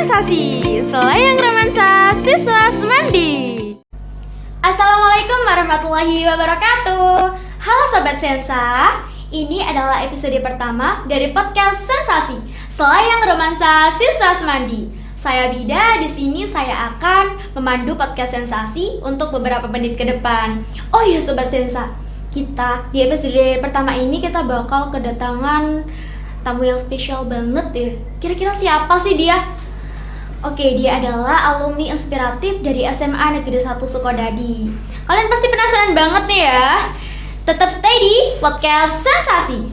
Sensasi, selayang romansa siswa Semandi. Assalamualaikum warahmatullahi wabarakatuh. Halo Sobat Sensa, ini adalah episode pertama dari podcast Sensasi, selayang romansa siswa Semandi. Saya Bida, di sini saya akan memandu podcast Sensasi untuk beberapa menit ke depan. Oh iya Sobat Sensa, kita di episode pertama ini kita bakal kedatangan tamu yang spesial banget ya. Kira-kira siapa sih dia? Oke, dia adalah alumni inspiratif dari SMA Negeri 1 Sukodadi. Kalian pasti penasaran banget nih ya. Tetap stay di podcast Sensasi.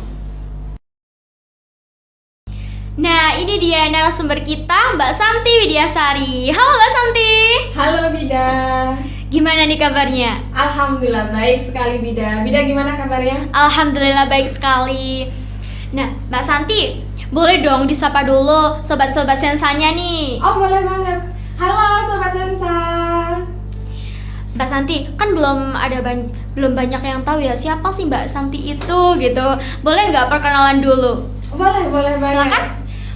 Nah, ini dia narasumber kita, Mbak Santi Widiasari. Halo Mbak Santi. Halo Bida. Gimana nih kabarnya? Alhamdulillah baik sekali Bida. Bida gimana kabarnya? Alhamdulillah baik sekali. Nah, Mbak Santi, boleh dong disapa dulu sobat-sobat sensanya nih. Oh boleh banget. Halo Sobat Sensa. Mbak Santi, kan belum banyak yang tahu ya siapa sih Mbak Santi itu gitu. Boleh nggak perkenalan dulu? Boleh banget. Silakan.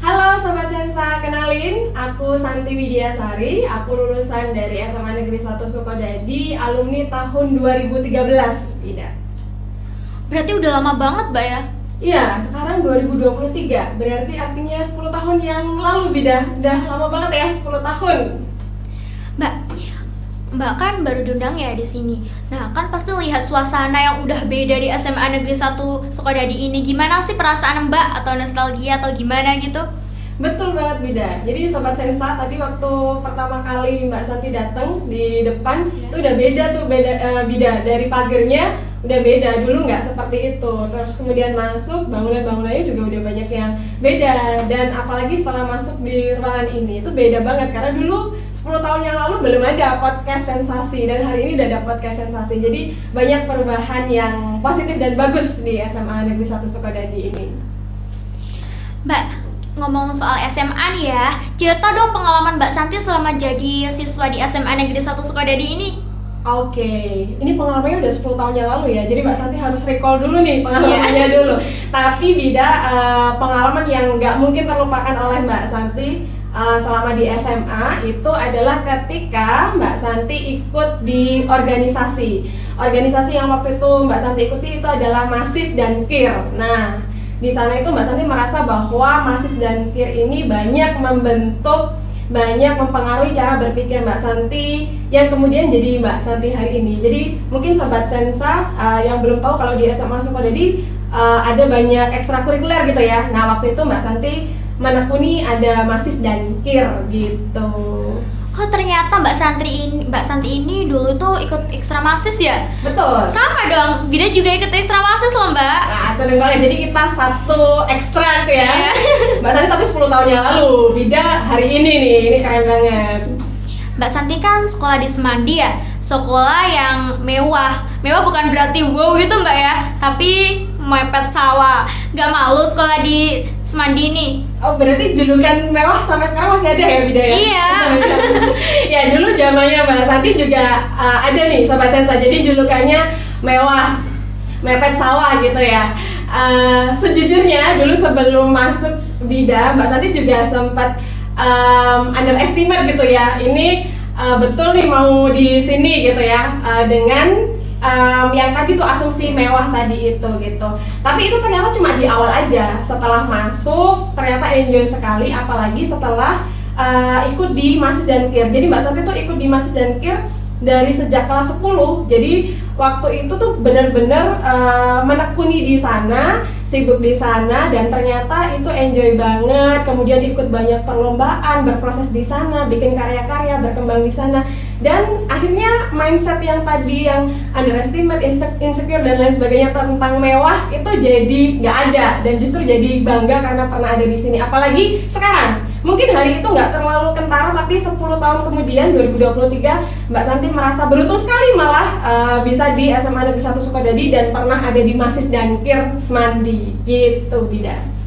Halo Sobat Sensa, kenalin aku Santi Widiasari. Aku lulusan dari SMA Negeri 1 Sukodadi, alumni tahun 2013 Bida. Berarti udah lama banget Mbak ya? Iya, sekarang 2023, berarti artinya 10 tahun yang lalu Bida. Udah lama banget ya, 10 tahun. Mbak kan baru diundang ya di sini. Nah, kan pasti lihat suasana yang udah beda di SMA Negeri 1 Sukodadi ini. Gimana sih perasaan Mbak, atau nostalgia atau gimana gitu? Betul banget Bida. Jadi Sobat Sensa, tadi waktu pertama kali Mbak Santi datang di depan itu udah beda tuh Bida, dari pagernya udah beda. Dulu nggak seperti itu. Terus kemudian masuk, bangunan-bangunannya juga udah banyak yang beda. Dan apalagi setelah masuk di ruangan ini itu beda banget, karena dulu 10 tahun yang lalu belum ada podcast Sensasi, dan hari ini udah ada podcast Sensasi. Jadi banyak perubahan yang positif dan bagus di SMA Negeri 1 Sukodadi ini. Mbak, ngomong soal SMA nih ya, cerita dong pengalaman Mbak Santi selama jadi siswa di SMA Negeri 1 Sukodadi ini. Oke, ini pengalamannya udah 10 tahun yang lalu ya, jadi Mbak Santi harus recall dulu nih pengalamannya dulu. Tapi Bida, pengalaman yang nggak mungkin terlupakan oleh Mbak Santi selama di SMA itu adalah ketika Mbak Santi ikut di organisasi. Organisasi yang waktu itu Mbak Santi ikuti itu adalah MASIS dan KIR. Nah, di sana itu Mbak Santi merasa bahwa MASIS dan KIR ini banyak mempengaruhi cara berpikir Mbak Santi yang kemudian jadi Mbak Santi hari ini. Jadi mungkin Sobat Sensa yang belum tahu kalau di SMA Sukodadi ada banyak ekstrakurikuler gitu ya. Nah, waktu itu Mbak Santi menekuni ada MASIS dan KIR gitu. Oh, ternyata Mbak Santi ini dulu tuh ikut ekstra MASIS ya? Betul. Sama dong, Bida juga ikut ekstra MASIS loh Mbak. Nah, seneng banget, jadi kita satu ekstra tuh ya. Mbak Santi tapi 10 tahun yang lalu, Bida hari ini nih, ini keren banget. Mbak Santi kan sekolah di Semandi ya, sekolah yang mewah. Mewah bukan berarti wow gitu Mbak ya, tapi mepet sawah. Gak malu sekolah di Semandi nih. Oh, berarti julukan mewah sampai sekarang masih ada ya Bida ya? Iya. Ya dulu zamannya Mbak Santi juga ada nih Sobat Sensa, jadi julukannya mewah, mepet sawah gitu ya. Sejujurnya dulu sebelum masuk Bida, Mbak Santi juga sempat underestimate gitu ya. Ini betul nih mau di sini gitu ya, dengan yang tadi tuh asumsi mewah tadi itu gitu. Tapi itu ternyata cuma di awal aja. Setelah masuk ternyata enjoy sekali, apalagi setelah ikut di MASIS dan KIR. Jadi Mbak Santi tuh ikut di MASIS dan KIR dari sejak kelas 10. Jadi waktu itu tuh benar-benar menekuni di sana, sibuk di sana, dan ternyata itu enjoy banget. Kemudian ikut banyak perlombaan, berproses di sana, bikin karya-karya, berkembang di sana. Dan akhirnya mindset yang tadi yang underestimate, insecure dan lain sebagainya tentang mewah itu jadi nggak ada, dan justru jadi bangga karena pernah ada di sini. Apalagi sekarang, mungkin hari itu nggak terlalu kentara, tapi 10 tahun kemudian 2023 Mbak Santi merasa beruntung sekali malah bisa di SMA Negeri 1 Sukodadi dan pernah ada di MASIS dan KIR Semandi gitu Bida.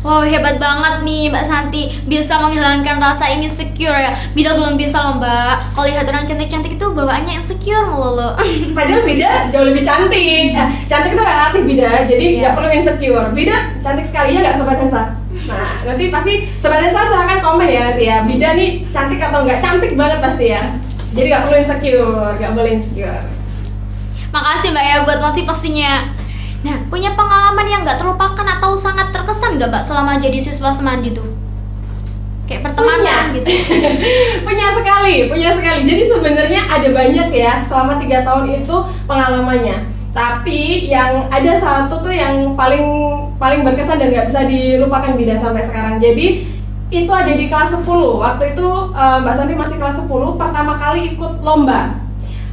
Wow, hebat banget nih Mbak Santi, bisa menghilangkan rasa insecure ya. Bida belum bisa loh Mbak. Kalau lihat orang cantik-cantik itu bawaannya insecure mulu loh. Padahal Bida jauh lebih cantik. Cantik itu relatif Bida, jadi nggak perlu insecure. Bida cantik sekali ya nggak Sobat Sensa? Nah, nanti pasti Sobat Sensa silahkan komen ya nanti ya. Bida nih cantik atau enggak? Cantik banget pasti ya. Jadi nggak perlu insecure, nggak boleh insecure. Makasih Mbak ya buat motivasinya. Nah, punya pengalaman yang nggak terlupakan atau sangat terkesan nggak Mbak selama jadi siswa Semandi tuh? Kayak pertemanan gitu. punya sekali. Jadi sebenarnya ada banyak ya selama 3 tahun itu pengalamannya. Tapi yang ada satu tuh yang paling berkesan dan nggak bisa dilupakan Bida sampai sekarang. Jadi itu ada di kelas 10. Waktu itu Mbak Santi masih kelas 10, pertama kali ikut lomba.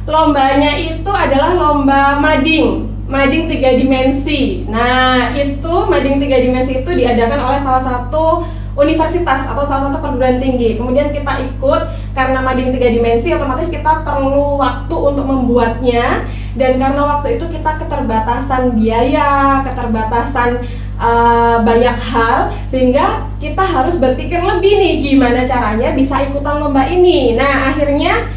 Lombanya itu adalah lomba mading 3 dimensi. Nah, itu mading 3 dimensi itu diadakan oleh salah satu universitas atau salah satu perguruan tinggi. Kemudian kita ikut karena mading 3 dimensi, otomatis kita perlu waktu untuk membuatnya. Dan karena waktu itu kita keterbatasan biaya, keterbatasan banyak hal, sehingga kita harus berpikir lebih nih gimana caranya bisa ikutan lomba ini. Nah, akhirnya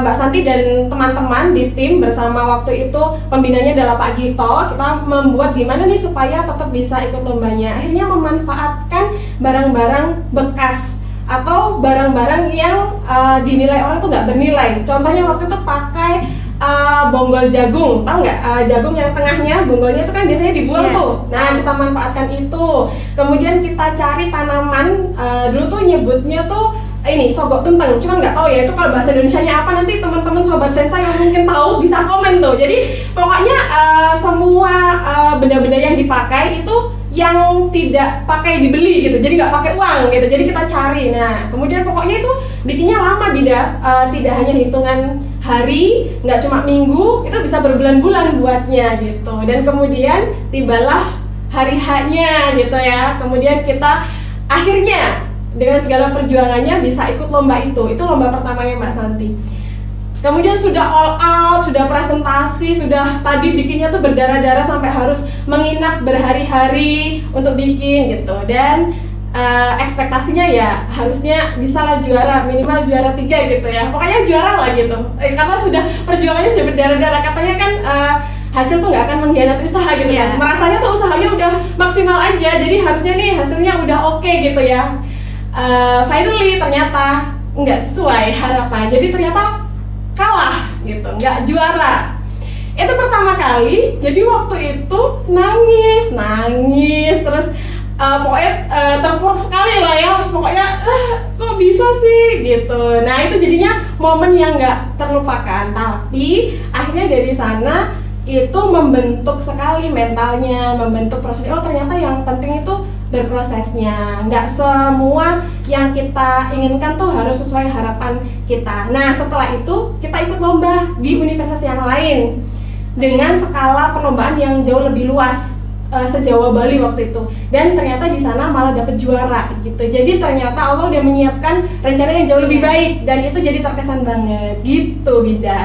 Mbak Santi dan teman-teman di tim bersama waktu itu pembinanya adalah Pak Gito, kita membuat gimana nih supaya tetap bisa ikut lombanya. Akhirnya memanfaatkan barang-barang bekas atau barang-barang yang dinilai orang tuh nggak bernilai. Contohnya waktu itu pakai bonggol jagung, tahu nggak? Jagung yang tengahnya bonggolnya itu kan biasanya dibuang tuh. Nah, kita manfaatkan itu. Kemudian kita cari tanaman, dulu tuh nyebutnya tuh ini sogok tuntang, cuman nggak tahu ya itu kalau bahasa Indonesianya apa. Nanti teman-teman Sobat Sensa yang mungkin tahu bisa komen tuh. Jadi pokoknya semua benda-benda yang dipakai itu yang tidak pakai dibeli gitu, jadi nggak pakai uang gitu, jadi kita cari. Nah, kemudian pokoknya itu bikinnya lama Bida, tidak hanya hitungan hari, nggak cuma minggu, itu bisa berbulan-bulan buatnya gitu. Dan kemudian tibalah hari H-nya gitu ya. Kemudian kita akhirnya dengan segala perjuangannya bisa ikut lomba itu lomba pertamanya Mbak Santi. Kemudian sudah all out, sudah presentasi, sudah tadi bikinnya tuh berdarah-darah sampai harus menginap berhari-hari untuk bikin gitu. Dan ekspektasinya ya harusnya bisa lah juara, minimal juara 3 gitu ya. Pokoknya juara lah gitu. Karena sudah perjuangannya sudah berdarah-darah, katanya kan hasil tuh nggak akan mengkhianati usaha gitu kan. Merasanya tuh usahanya udah maksimal aja, jadi harusnya nih hasilnya udah oke gitu ya. Finally ternyata nggak sesuai harapan, jadi ternyata kalah gitu, nggak juara. Itu pertama kali, jadi waktu itu nangis terus pokoknya terpuruk sekali lah ya, terus pokoknya kok bisa sih gitu. Nah, itu jadinya momen yang nggak terlupakan, tapi akhirnya dari sana itu membentuk sekali mentalnya, membentuk prosesnya. Oh, ternyata yang penting itu berprosesnya, nggak semua yang kita inginkan tuh harus sesuai harapan kita. Nah, setelah itu kita ikut lomba di universitas yang lain dengan skala perlombaan yang jauh lebih luas, se-Jawa Bali waktu itu. Dan ternyata di sana malah dapet juara gitu. Jadi ternyata Allah udah menyiapkan rencana yang jauh lebih baik, dan itu jadi terkesan banget gitu, Bida.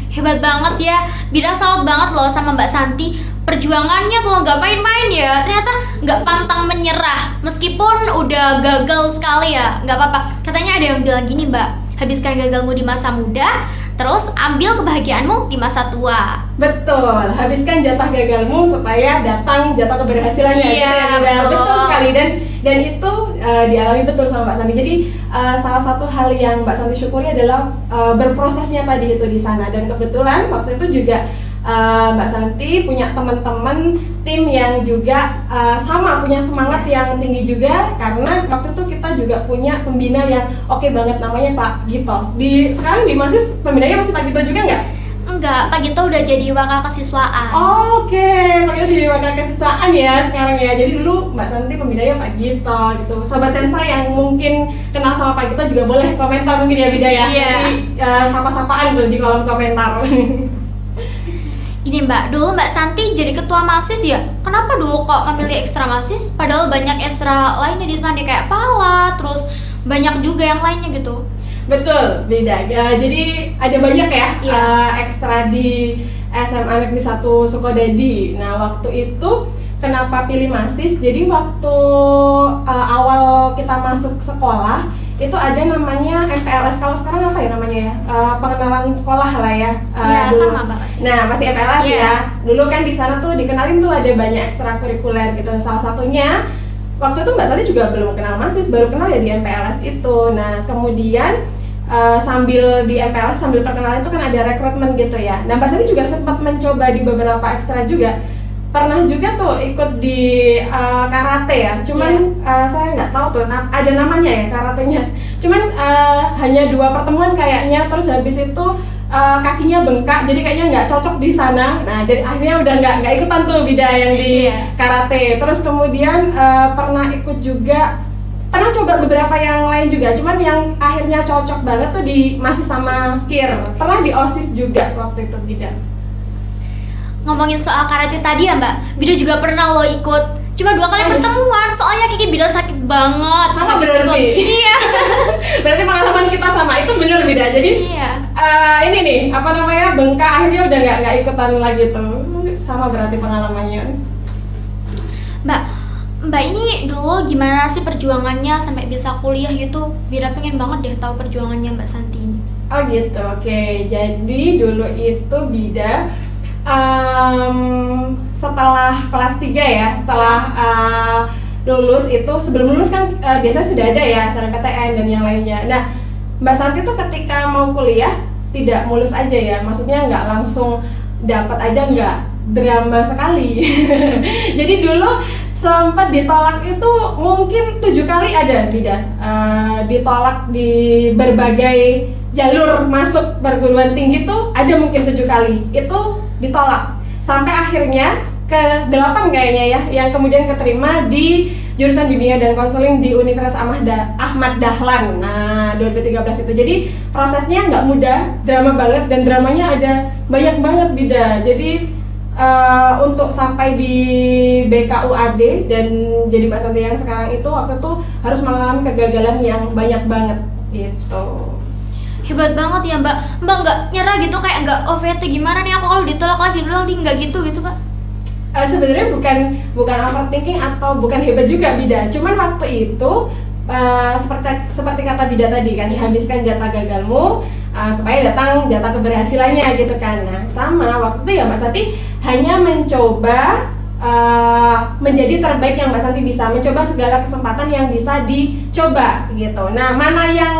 Hebat banget ya, Bida salut banget loh sama Mbak Santi. Perjuangannya tuh nggak main-main ya, ternyata nggak pantang menyerah meskipun udah gagal sekali ya. Nggak apa-apa, katanya ada yang bilang gini Mbak, habiskan gagalmu di masa muda, terus ambil kebahagiaanmu di masa tua. Betul, habiskan jatah gagalmu supaya datang jatah keberhasilannya. Iya, betul sekali. Dan itu dialami betul sama Mbak Santi. Jadi salah satu hal yang Mbak Santi syukuri adalah berprosesnya tadi itu di sana. Dan kebetulan waktu itu juga Mbak Santi punya teman-teman tim yang juga sama punya semangat yang tinggi juga, karena waktu itu kita juga punya pembina yang oke banget, namanya Pak Gito. Sekarang di Masis pembinanya masih Pak Gito juga nggak? Enggak, Pak Gito udah jadi wakil kesiswaan. Oke, Pak Gito jadi wakil kesiswaan ya sekarang ya. Jadi dulu Mbak Santi pembinanya Pak Gito gitu. Sobat Sensa yang mungkin kenal sama Pak Gito juga boleh komentar mungkin ya Bida ya. Iya. Sapa-sapaan tuh di kolom komentar. Gini Mbak, dulu Mbak Santi jadi ketua MASIS ya. Kenapa dulu kok memilih ekstra MASIS? Padahal banyak ekstra lainnya di Semandi kayak pala, terus banyak juga yang lainnya gitu. Betul, beda. Jadi ada banyak ya ekstra di SMA Negeri 1 Sukodadi. Nah, waktu itu kenapa pilih MASIS? Jadi waktu awal kita masuk sekolah itu ada namanya MPLS, kalau sekarang apa ya namanya ya, pengenalan sekolah lah ya. Iya, sama Mbak masih. Nah, masih MPLS ya. Dulu kan di sana tuh dikenalin tuh ada banyak ekstrakurikuler gitu. Salah satunya waktu itu Mbak Santi juga belum kenal Mas Sis, baru kenal ya di MPLS itu. Nah kemudian sambil di MPLS, sambil perkenalan itu kan ada rekrutmen gitu ya. Nah Mbak Santi juga sempat mencoba di beberapa ekstra juga. Pernah juga tuh ikut di karate ya, cuman saya nggak tahu tuh ada namanya ya karatenya. Cuman hanya 2 pertemuan kayaknya, terus habis itu kakinya bengkak, jadi kayaknya nggak cocok di sana. Nah jadi akhirnya udah nggak ikutan tuh Bida yang di karate. Terus kemudian pernah ikut juga, pernah coba beberapa yang lain juga, cuman yang akhirnya cocok banget tuh masih sama KIR. Pernah di OSIS juga waktu itu Bida. Ngomongin soal karate tadi ya Mbak, Bida juga pernah lo ikut. Cuma 2 kali pertemuan, soalnya kaki Bida sakit banget. Sama berarti? Iya. Berarti pengalaman kita sama, itu bener Bida. Jadi ini nih, apa namanya, bengkak, akhirnya udah nggak ikutan lagi tuh. Sama berarti pengalamannya. Mbak ini dulu gimana sih perjuangannya sampai bisa kuliah gitu? Bida pengen banget deh tahu perjuangannya Mbak Santi ini. Oh gitu, oke. Jadi dulu itu Bida setelah kelas 3 ya, setelah lulus itu, sebelum lulus kan biasanya sudah ada ya SNMPTN dan yang lainnya. Nah Mbak Santi tuh ketika mau kuliah tidak mulus aja ya, maksudnya nggak langsung dapat aja, nggak, drama sekali. Jadi dulu sempat ditolak itu mungkin 7 kali ada Bida, ditolak di berbagai jalur masuk perguruan tinggi tuh ada mungkin 7 kali itu ditolak, sampai akhirnya ke-8 kayaknya ya yang kemudian keterima di jurusan bimbingan dan konseling di Universitas Ahmad Dahlan. Nah 2013 itu, jadi prosesnya nggak mudah, drama banget, dan dramanya ada banyak banget Bida. Jadi untuk sampai di BKUAD dan jadi Mbak Santi yang sekarang itu, waktu itu harus mengalami kegagalan yang banyak banget gitu. Hebat banget ya Mbak nggak nyerah gitu, kayak nggak OVT gimana nih aku kalau ditolak lagi nggak gitu Mbak? Sebenarnya bukan overthinking atau bukan hebat juga Bida, cuman waktu itu seperti kata Bida tadi kan, habiskan jatah gagalmu supaya datang jatah keberhasilannya gitu kan. Nah sama waktu itu ya Mbak Santi hanya mencoba menjadi terbaik yang Mbak Santi bisa, mencoba segala kesempatan yang bisa dicoba gitu. Nah mana yang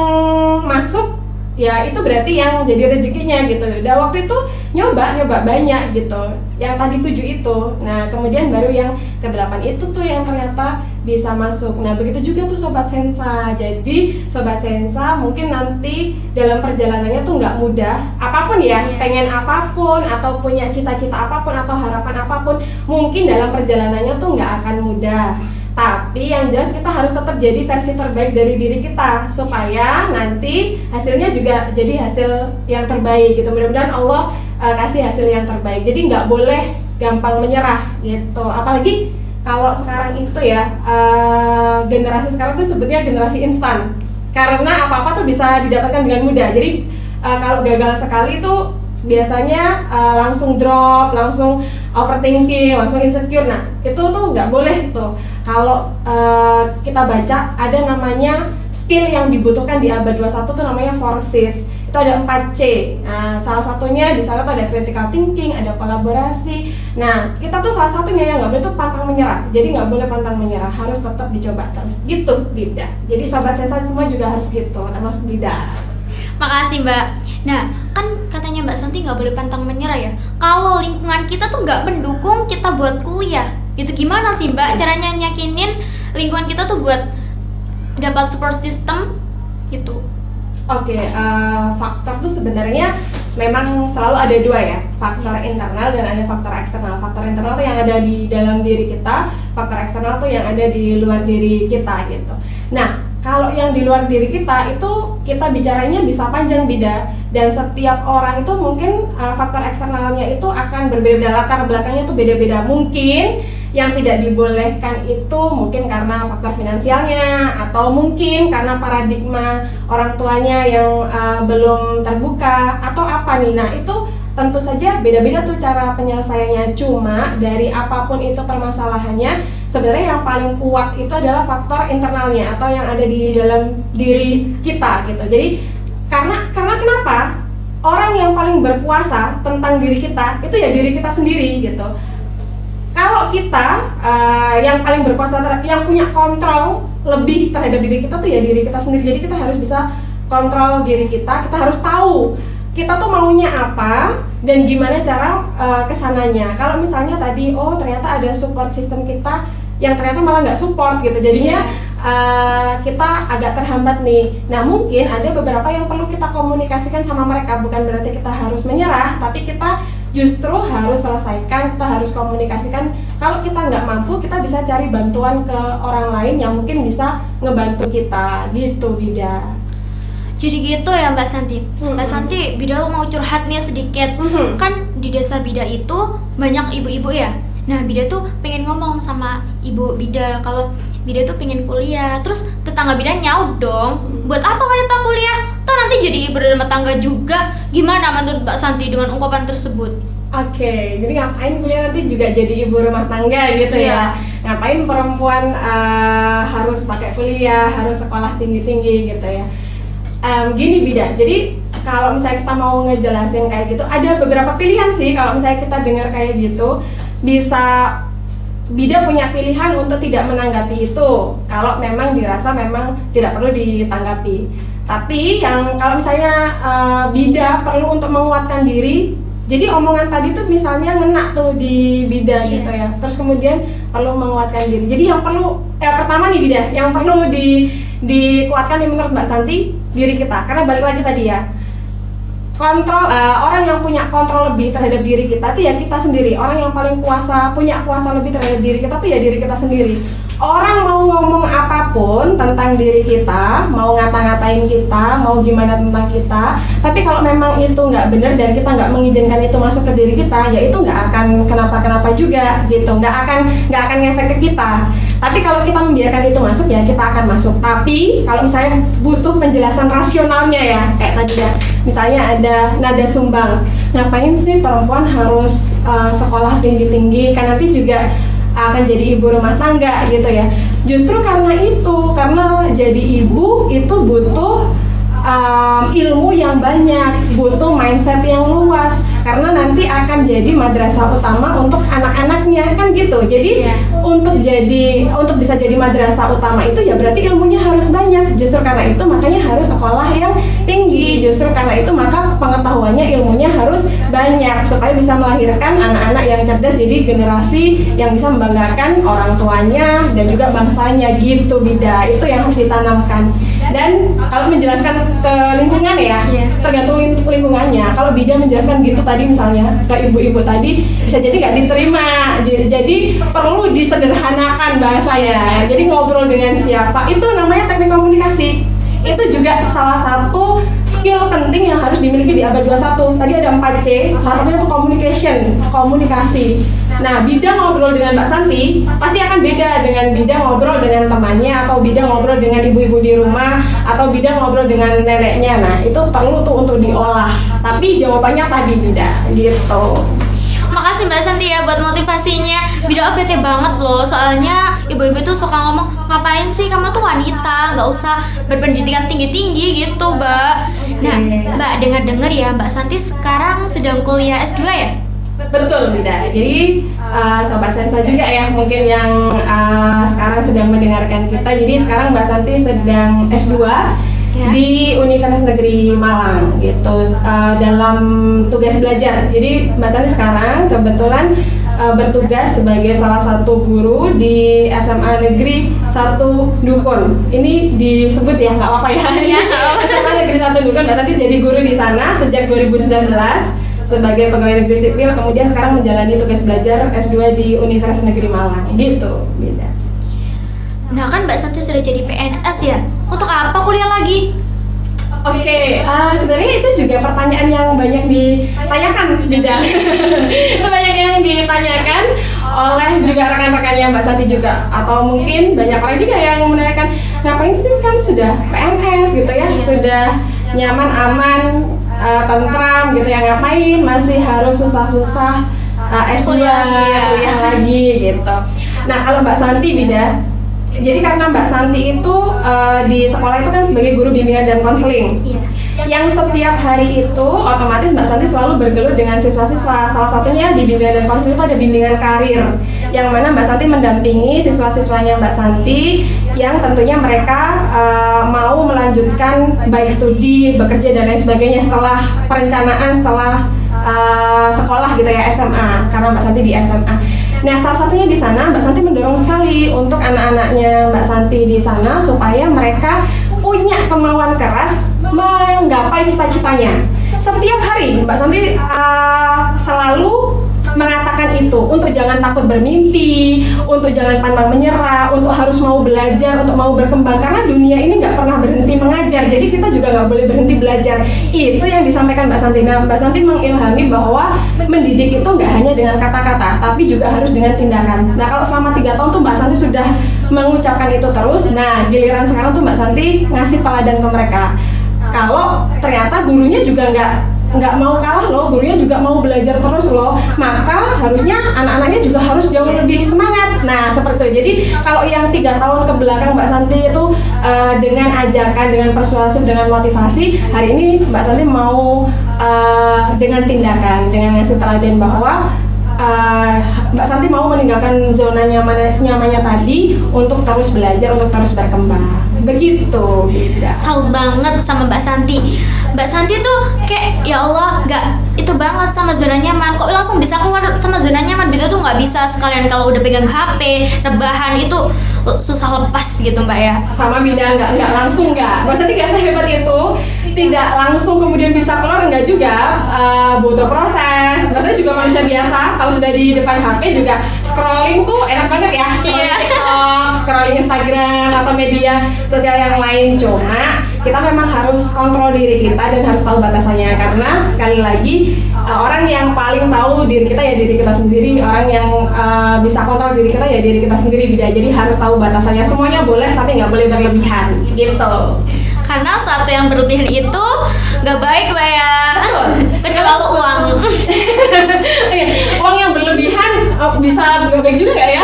masuk ya itu berarti yang jadi rezekinya gitu. Dan waktu itu nyoba banyak gitu, yang tadi 7 itu. Nah kemudian baru yang ke-8 itu tuh yang ternyata bisa masuk. Nah begitu juga tuh Sobat Sensa. Jadi Sobat Sensa mungkin nanti dalam perjalanannya tuh nggak mudah, apapun ya, pengen apapun atau punya cita-cita apapun atau harapan apapun, mungkin dalam perjalanannya tuh nggak akan mudah. Tapi yang jelas kita harus tetap jadi versi terbaik dari diri kita, supaya nanti hasilnya juga jadi hasil yang terbaik gitu. Mudah-mudahan Allah kasih hasil yang terbaik. Jadi nggak boleh gampang menyerah gitu. Apalagi kalau sekarang itu ya, generasi sekarang tuh sebetulnya generasi instan, karena apa-apa tuh bisa didapatkan dengan mudah. Jadi kalau gagal sekali tuh biasanya langsung drop, langsung overthinking, langsung insecure. Nah itu tuh nggak boleh tuh. Kalau kita baca ada namanya skill yang dibutuhkan di abad 21 tuh namanya 4Cs. Itu ada 4C. Nah, salah satunya di sana tuh ada critical thinking, ada kolaborasi. Nah kita tuh salah satunya yang nggak boleh tuh pantang menyerah. Jadi nggak boleh pantang menyerah, harus tetap dicoba terus gitu Bida. Jadi Sobat Sensa semua juga harus gitu, termasuk Bida. Makasih Mbak. Nah kan katanya Mbak Santi nggak boleh pantang menyerah ya. Kalau lingkungan kita tuh nggak mendukung kita buat kuliah, itu gimana sih Mbak caranya yakinin lingkungan kita tuh buat dapat support system gitu? Oke, faktor tuh sebenarnya memang selalu ada 2 ya, faktor internal dan ada faktor eksternal. Faktor internal tuh yang ada di dalam diri kita, faktor eksternal tuh yang ada di luar diri kita gitu. Nah kalau yang di luar diri kita itu kita bicaranya bisa panjang Bida, dan setiap orang itu mungkin faktor eksternalnya itu akan berbeda-beda, latar belakangnya tuh beda-beda. Mungkin yang tidak dibolehkan itu mungkin karena faktor finansialnya, atau mungkin karena paradigma orang tuanya yang belum terbuka, atau apa nih. Nah itu tentu saja beda-beda tuh cara penyelesaiannya. Cuma dari apapun itu permasalahannya, sebenarnya yang paling kuat itu adalah faktor internalnya atau yang ada di dalam diri kita gitu. Jadi karena kenapa? Orang yang paling berkuasa tentang diri kita itu ya diri kita sendiri gitu. Kalau kita yang paling berkuasa yang punya kontrol lebih terhadap diri kita tuh ya diri kita sendiri. Jadi kita harus bisa kontrol diri kita harus tahu kita tuh maunya apa dan gimana cara kesananya. Kalau misalnya tadi ternyata ada support system kita yang ternyata malah nggak support gitu, jadinya kita agak terhambat nih. Nah mungkin ada beberapa yang perlu kita komunikasikan sama mereka, bukan berarti kita harus menyerah, tapi kita justru harus selesaikan, kita harus komunikasikan. Kalau kita nggak mampu, kita bisa cari bantuan ke orang lain yang mungkin bisa ngebantu kita gitu, Bida. Jadi gitu ya Mbak Santi. Mbak Santi, Bida mau curhat nih sedikit. Kan di desa Bida itu banyak ibu-ibu ya. Nah Bida tuh pengen ngomong sama ibu Bida kalau Bida tuh pengen kuliah. Terus tetangga Bida nyaut dong, buat apa wanita kuliah? Toh nanti jadi ibu rumah tangga juga. Gimana menurut Mbak Santi dengan ungkapan tersebut? Oke, jadi ngapain kuliah nanti juga jadi ibu rumah tangga gitu ya? Ngapain perempuan harus pakai kuliah, harus sekolah tinggi-tinggi gitu ya? Gini Bida, jadi kalau misalnya kita mau ngejelasin kayak gitu, ada beberapa pilihan sih. Kalau misalnya kita dengar kayak gitu, bisa Bida punya pilihan untuk tidak menanggapi itu kalau memang dirasa memang tidak perlu ditanggapi. Tapi yang kalau misalnya Bida perlu untuk menguatkan diri, jadi omongan tadi tuh misalnya ngena tuh di Bida gitu ya, terus kemudian perlu menguatkan diri. Jadi yang perlu pertama nih Bida, yang perlu dikuatkan nih menurut Mbak Santi, diri kita. Karena balik lagi tadi ya, kontrol orang yang punya kontrol lebih terhadap diri kita tuh ya kita sendiri. Orang yang paling punya kuasa lebih terhadap diri kita tuh ya diri kita sendiri. Orang mau ngomong apapun tentang diri kita, mau ngata-ngatain kita, mau gimana tentang kita, tapi kalau memang itu nggak benar dan kita nggak mengizinkan itu masuk ke diri kita, ya itu nggak akan kenapa-kenapa juga gitu, nggak akan ngefek ke kita. Tapi kalau kita membiarkan itu masuk, ya kita akan masuk. Tapi kalau misalnya butuh penjelasan rasionalnya ya, kayak tadi ya, misalnya ada nada sumbang, ngapain sih perempuan harus sekolah tinggi-tinggi, kan nanti juga akan jadi ibu rumah tangga gitu ya. Justru karena jadi ibu itu butuh ilmu yang banyak, butuh mindset yang luas, karena nanti akan jadi madrasah utama untuk anak-anaknya kan gitu. Jadi untuk bisa jadi madrasah utama itu ya berarti ilmunya harus banyak. Justru karena itu makanya harus sekolah yang tinggi. Justru karena itu maka pengetahuannya, ilmunya harus banyak supaya bisa melahirkan anak-anak yang cerdas, jadi generasi yang bisa membanggakan orang tuanya dan juga bangsanya gitu Bida. Itu yang harus ditanamkan. Dan kalau menjelaskan ke lingkungan ya, tergantung lingkungannya. Kalau Bida menjelaskan gitu tadi misalnya ke ibu-ibu tadi, bisa jadi nggak diterima. Jadi perlu disederhanakan bahasanya. Jadi ngobrol dengan siapa, itu namanya teknik komunikasi. Itu juga salah satu skill penting yang harus dimiliki di abad 21. Tadi ada 4C, salah satunya itu komunikasi. Nah, Bida ngobrol dengan Mbak Santi pasti akan beda dengan Bida ngobrol dengan temannya, atau Bida ngobrol dengan ibu-ibu di rumah, atau Bida ngobrol dengan neneknya. Nah, itu perlu tuh untuk diolah. Tapi jawabannya tadi Bida, gitu. Makasih Mbak Santi ya buat motivasinya. Bida OVT banget loh, soalnya ibu-ibu tuh suka ngomong, ngapain sih kamu tuh wanita, nggak usah berpendidikan tinggi-tinggi gitu Mbak. Nah Mbak, dengar-dengar ya Mbak Santi sekarang sedang kuliah S2 ya? Betul Bida, jadi Sobat Sensa juga ya mungkin yang sekarang sedang mendengarkan kita. Jadi sekarang Mbak Santi sedang S2 di Universitas Negeri Malang gitu, dalam tugas belajar. Jadi Mbak Santi sekarang kebetulan bertugas sebagai salah satu guru di SMA Negeri 1 Dukun. Ini disebut ya, nggak apa-apa ya. SMA Negeri 1 Dukun, Mbak Santi jadi guru di sana sejak 2019 sebagai pegawai negeri sipil, kemudian sekarang menjalani tugas belajar S2 di Universitas Negeri Malang gitu Bida. Nah kan Mbak Santi sudah jadi PNS ya, untuk apa kuliah lagi? Oke, sebenarnya itu juga pertanyaan yang banyak ditanyakan Bida. Itu banyak yang ditanyakan oleh juga rekan-rekannya Mbak Santi juga, atau mungkin banyak orang juga yang menanyakan, ngapain sih kan sudah PNS gitu ya, sudah nyaman, aman, tentram gitu ya, ngapain masih harus susah-susah S2 kuliah lagi gitu. Nah kalau Mbak Santi Bida, jadi karena Mbak Santi itu di sekolah itu kan sebagai guru bimbingan dan konseling, yang setiap hari itu otomatis Mbak Santi selalu bergelut dengan siswa-siswa. Salah satunya di bimbingan dan konseling itu ada bimbingan karir, yang mana Mbak Santi mendampingi siswa-siswanya Mbak Santi yang tentunya mereka mau melanjutkan baik studi, bekerja dan lain sebagainya setelah perencanaan, setelah sekolah gitu ya, SMA, karena Mbak Santi di SMA. Nah, salah satunya di sana Mbak Santi mendorong sekali untuk anak-anaknya Mbak Santi di sana supaya mereka punya kemauan keras menggapai cita-citanya. Setiap hari Mbak Santi selalu mengatakan itu, untuk jangan takut bermimpi, untuk jangan pantang menyerah, untuk harus mau belajar, untuk mau berkembang, karena dunia ini nggak pernah berhenti mengajar, jadi kita juga nggak boleh berhenti belajar. Itu yang disampaikan Mbak Santi. Nah, Mbak Santi mengilhami bahwa mendidik itu nggak hanya dengan kata-kata, tapi juga harus dengan tindakan. Nah, kalau selama 3 tahun tuh Mbak Santi sudah mengucapkan itu terus. Nah, giliran sekarang tuh Mbak Santi ngasih teladan ke mereka. Kalau ternyata gurunya juga nggak mau kalah loh, gurunya juga mau belajar terus loh, maka harusnya anak-anaknya juga harus jauh lebih semangat. Nah, seperti itu. Jadi kalau yang 3 tahun ke belakang Mbak Santi itu dengan ajakan, dengan persuasif, dengan motivasi, hari ini Mbak Santi mau dengan tindakan, dengan ngasih teladan bahwa Mbak Santi mau meninggalkan zona nyamannya tadi untuk terus belajar, untuk terus berkembang. Begitu. Salut banget sama Mbak Santi. Mbak Santi tuh kayak ya Allah, nggak itu banget sama zona nyaman. Kok langsung bisa keluar sama zona nyaman? Bida tuh nggak bisa sekalian kalau udah pegang HP, rebahan itu susah lepas gitu Mbak ya. Sama Bida nggak langsung nggak. Mbak Santi nggak sehebat itu. Tidak langsung kemudian bisa keluar, enggak juga, butuh proses. Mbak Santi juga manusia biasa. Kalau sudah di depan HP juga scrolling tuh enak banget ya. Scrolling TikTok, scrolling Instagram atau media sosial yang lain. Cuma kita memang harus kontrol diri kita dan harus tahu batasannya, karena sekali lagi orang yang paling tahu diri kita ya diri kita sendiri. Orang yang bisa kontrol diri kita ya diri kita sendiri. Bida. Jadi harus tahu batasannya. Semuanya boleh tapi nggak boleh berlebihan gitu. Karena sesuatu yang berlebihan itu nggak baik Mbak ya. Kecuali uang. Uang yang berlebihan bisa nggak baik juga nggak ya?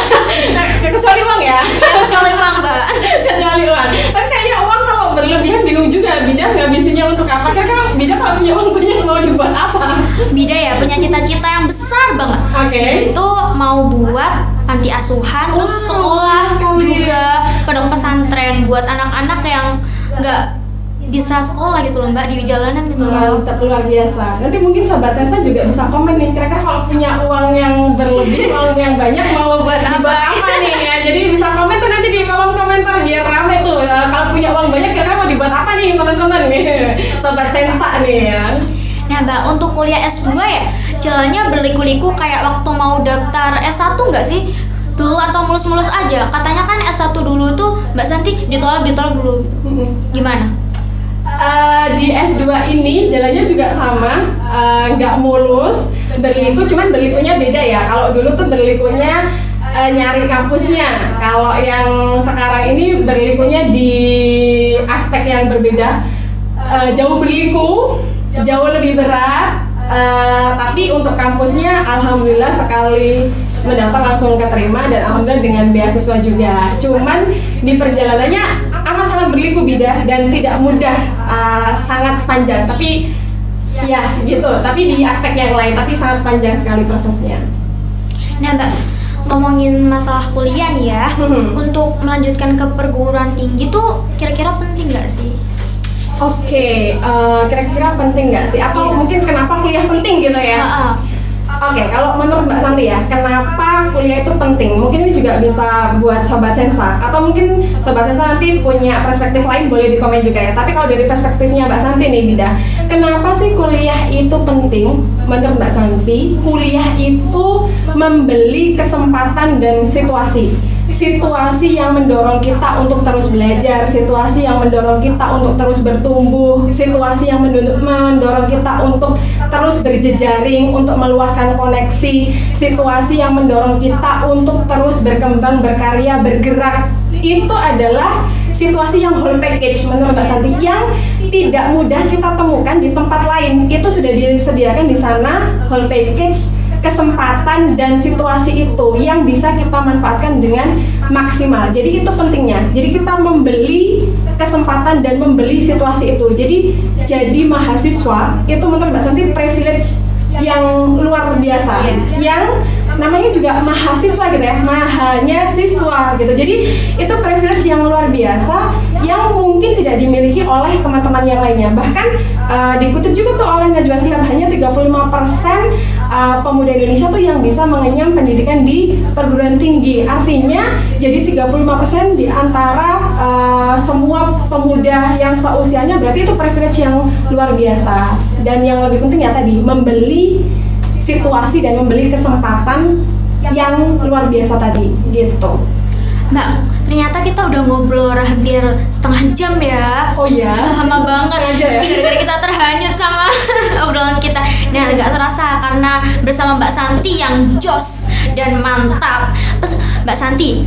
Kecuali uang ya. Kecuali uang Mbak. Kecuali uang. Tapi kayaknya uang kalau berlebihan bingung juga. Bida ngabisinnya untuk apa? Karena Bida kalau punya uang banyak mau dibuat apa? Bida ya punya cita-cita yang besar banget. Oke. Itu mau buat panti asuhan, terus sekolah juga, pondok pesantren buat anak-anak yang nggak bisa sekolah gitu loh Mbak, di jalanan gitu loh. Mantap, luar biasa. Nanti mungkin Sobat Sensa juga bisa komen nih, kira-kira kalau punya uang yang berlebih, uang yang banyak mau buat apa nih ya. Jadi bisa komen tuh nanti di kolom komentar biar rame tuh. Kalau punya uang banyak kira-kira mau dibuat apa nih teman-teman nih Sobat Sensa nih ya. Nah Mbak, untuk kuliah S2 ya, jalannya berliku-liku kayak waktu mau daftar S1 nggak sih? Dulu atau mulus-mulus aja? Katanya kan S1 dulu tuh Mbak Santi ditolak dulu. Gimana? Di S2 ini jalannya juga sama, nggak mulus, berliku, cuman berlikunya beda ya. Kalau dulu tuh berlikunya nyari kampusnya, kalau yang sekarang ini berlikunya di aspek yang berbeda, jauh berliku, jauh lebih berat, tapi untuk kampusnya alhamdulillah sekali mendaftar langsung keterima dan alhamdulillah dengan beasiswa juga. Cuman di perjalanannya amat sangat berliku Bida dan tidak mudah, sangat panjang, tapi ya gitu, tapi di aspek yang lain, tapi sangat panjang sekali prosesnya. Nah Mbak, ngomongin masalah kuliah nih ya, untuk melanjutkan ke perguruan tinggi tuh kira-kira penting nggak sih? Oke, kira-kira penting nggak sih? Atau mungkin kenapa kuliah penting gitu ya? Oke, kalau menurut Mbak Santi ya, kenapa kuliah itu penting? Mungkin ini juga bisa buat Sobat Sensa, atau mungkin Sobat Sensa nanti punya perspektif lain, boleh di komen juga ya. Tapi kalau dari perspektifnya Mbak Santi nih Bida, kenapa sih kuliah itu penting? Menurut Mbak Santi, kuliah itu membeli kesempatan dan situasi yang mendorong kita untuk terus belajar, situasi yang mendorong kita untuk terus bertumbuh, situasi yang mendorong kita untuk terus berjejaring, untuk meluaskan koneksi, situasi yang mendorong kita untuk terus berkembang, berkarya, bergerak. Itu adalah situasi yang whole package menurut Mbak Santi, yang tidak mudah kita temukan di tempat lain. Itu sudah disediakan di sana, whole package, kesempatan dan situasi itu yang bisa kita manfaatkan dengan maksimal. Jadi itu pentingnya. Jadi kita membeli kesempatan dan membeli situasi itu. Jadi mahasiswa itu menurut Mbak Santi privilege yang luar biasa, yang namanya juga mahasiswa gitu ya, mahanya siswa gitu. Jadi itu privilege yang luar biasa yang mungkin tidak dimiliki oleh teman-teman yang lainnya. Bahkan dikutip juga tuh oleh Najwa Shihab, hanya 35% pemuda Indonesia tuh yang bisa mengenyam pendidikan di perguruan tinggi. Artinya jadi 35% di antara semua pemuda yang seusianya, berarti itu privilege yang luar biasa. Dan yang lebih penting ya tadi, membeli situasi dan membeli kesempatan yang luar biasa tadi gitu. Mbak, ternyata kita udah ngobrol hampir setengah jam ya. Oh iya? Lama banget. Ya? Gara-gara kita terhanyut sama obrolan kita. Nah, nggak terasa karena bersama Mbak Santi yang jos dan mantap. Mbak Santi,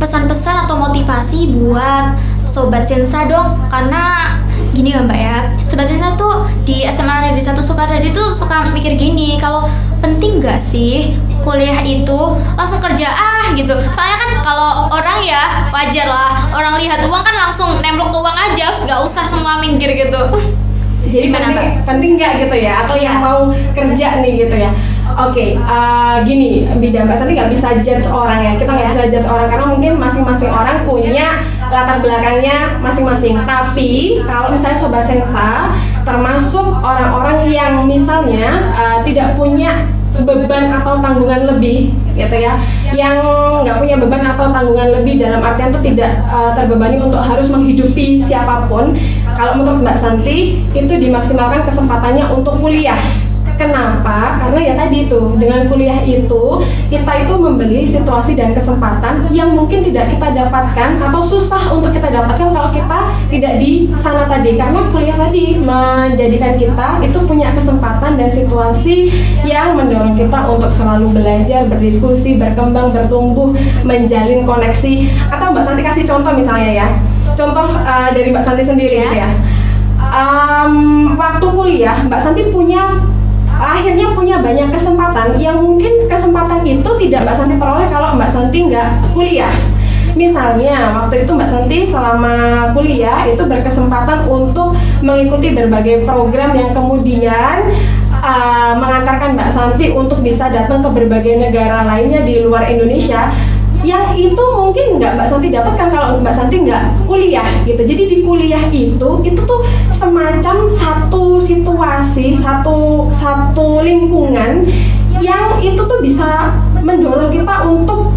pesan-pesan atau motivasi buat Sobat Sensa dong, karena gini ya Mbak ya, Sobat Sensa tuh di SMA Negeri 1 Sukardadi tuh suka mikir gini, kalau penting gak sih kuliah itu langsung kerja gitu. Soalnya kan kalau orang ya wajar lah, orang lihat uang kan langsung nemplok ke uang aja, gak usah semua minggir gitu. Jadi penting nggak gitu ya, atau yang mau kerja nih gitu ya. Oke, gini Bida, Mbak Santi nggak bisa judge orang ya, kita nggak bisa judge orang karena mungkin masing-masing orang punya latar belakangnya masing-masing. Tapi kalau misalnya Sobat Sensa termasuk orang-orang yang misalnya tidak punya beban atau tanggungan lebih gitu ya, yang nggak punya beban atau tanggungan lebih dalam artian tuh tidak terbebani untuk harus menghidupi siapapun, kalau menurut Mbak Santi itu dimaksimalkan kesempatannya untuk kuliah. Kenapa? Karena ya tadi tuh, dengan kuliah itu kita itu membeli situasi dan kesempatan yang mungkin tidak kita dapatkan atau susah untuk kita dapatkan kalau kita tidak di sana tadi. Karena kuliah tadi menjadikan kita itu punya kesempatan dan situasi yang mendorong kita untuk selalu belajar, berdiskusi, berkembang, bertumbuh, menjalin koneksi. Atau Mbak Santi kasih contoh misalnya ya, contoh dari Mbak Santi sendiri ya. Waktu kuliah Mbak Santi akhirnya punya banyak kesempatan yang mungkin kesempatan itu tidak Mbak Santi peroleh kalau Mbak Santi nggak kuliah. Misalnya waktu itu Mbak Santi selama kuliah itu berkesempatan untuk mengikuti berbagai program yang kemudian mengantarkan Mbak Santi untuk bisa datang ke berbagai negara lainnya di luar Indonesia, yang itu mungkin nggak Mbak Santi dapatkan kalau Mbak Santi nggak kuliah gitu. Jadi di kuliah itu tuh semacam satu situasi, satu lingkungan yang itu tuh bisa mendorong kita untuk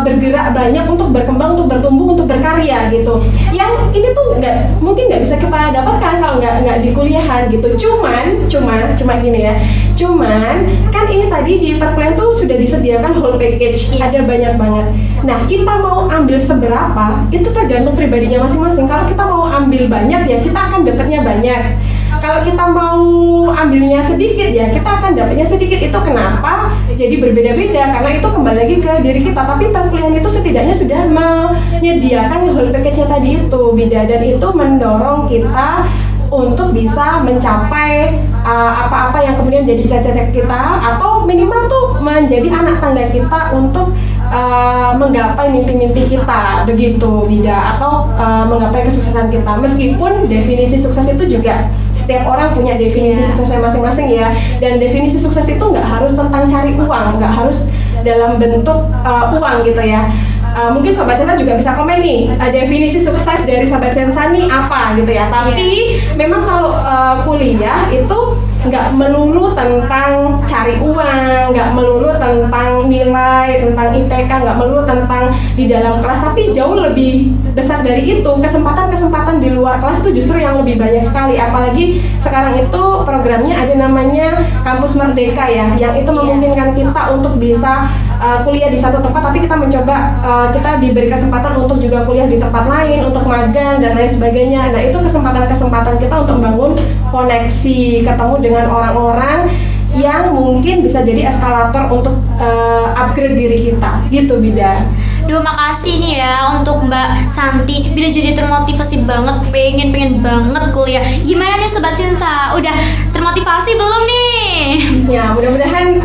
bergerak banyak, untuk berkembang, untuk bertumbuh, untuk berkarya gitu. Yang ini tuh mungkin nggak bisa kita dapatkan kalau nggak di kuliahan gitu. Cuma gini ya. Cuman kan ini tadi di perkuliahan tuh sudah disediakan whole package, ada banyak banget. Nah, kita mau ambil seberapa itu tergantung pribadinya masing-masing. Kalau kita mau ambil banyak ya kita akan dapatnya banyak. Kalau kita mau ambilnya sedikit ya kita akan dapatnya sedikit. Itu kenapa jadi berbeda-beda, karena itu kembali lagi ke diri kita. Tapi perkuliahan itu setidaknya sudah menyediakan whole package-nya tadi itu beda, dan itu mendorong kita untuk bisa mencapai apa-apa yang kemudian menjadi cita-cita kita, atau minimal tuh menjadi anak tangga kita untuk menggapai mimpi-mimpi kita begitu Bida, atau menggapai kesuksesan kita. Meskipun definisi sukses itu juga setiap orang punya definisi suksesnya masing-masing ya, dan definisi sukses itu nggak harus tentang cari uang, nggak harus dalam bentuk uang gitu ya. Mungkin Sobat Sensa juga bisa komen nih, definisi sukses dari Sobat Sensa nih apa gitu ya. Tapi memang kalau kuliah itu nggak melulu tentang cari uang, nggak melulu tentang nilai, tentang IPK, nggak melulu tentang di dalam kelas, tapi jauh lebih besar dari itu. Kesempatan-kesempatan di luar kelas itu justru yang lebih banyak sekali. Apalagi sekarang itu programnya ada namanya Kampus Merdeka ya, yang itu memungkinkan kita untuk bisa kuliah di satu tempat, tapi kita mencoba kita diberi kesempatan untuk juga kuliah di tempat lain, untuk magang dan lain sebagainya. Nah, itu kesempatan-kesempatan kita untuk membangun koneksi, ketemu dengan orang-orang yang mungkin bisa jadi eskalator untuk upgrade diri kita gitu Bida. Duh, makasih nih ya untuk Mbak Santi. Bida jadi termotivasi banget, pengen banget kuliah. Gimana nih Sobat Sensa? Udah termotivasi belum nih? Ya, mudah-mudahan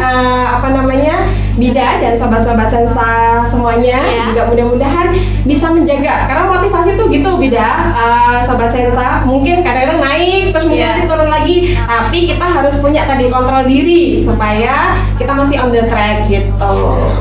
Bida dan sobat-sobat Sensa semuanya juga mudah-mudahan bisa menjaga, karena motivasi tuh gitu Bida, sobat Sensa mungkin kadang-kadang naik terus mungkin nanti turun lagi, tapi kita harus punya tadi kontrol diri supaya kita masih on the track gitu.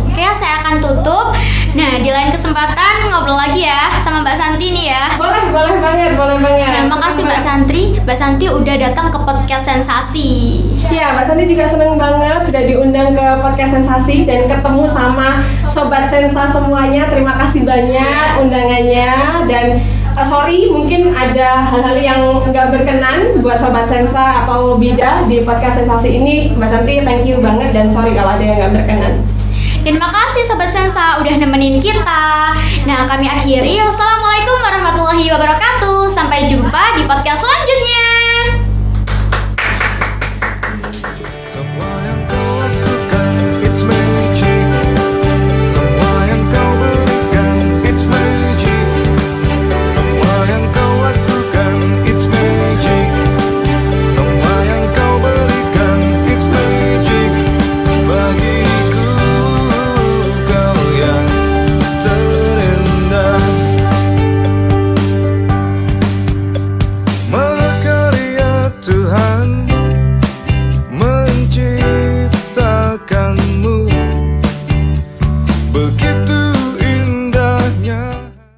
Oke, saya akan tutup. Nah, di lain kesempatan ngobrol lagi ya sama Mbak Santi nih ya. Boleh banget. Nah, makasih Mbak Santi udah datang ke podcast Sensasi. Ya, Mbak Santi juga seneng banget sudah diundang ke podcast Sensasi dan ketemu sama sobat Sensa semuanya. Terima kasih banyak undangannya, dan sorry mungkin ada hal-hal yang nggak berkenan buat sobat Sensa atau Bida di podcast Sensasi ini. Mbak Santi thank you banget dan sorry kalau ada yang nggak berkenan. Dan makasih Sobat Sensa udah nemenin kita. Nah, kami akhiri. Wassalamualaikum warahmatullahi wabarakatuh. Sampai jumpa di podcast selanjutnya.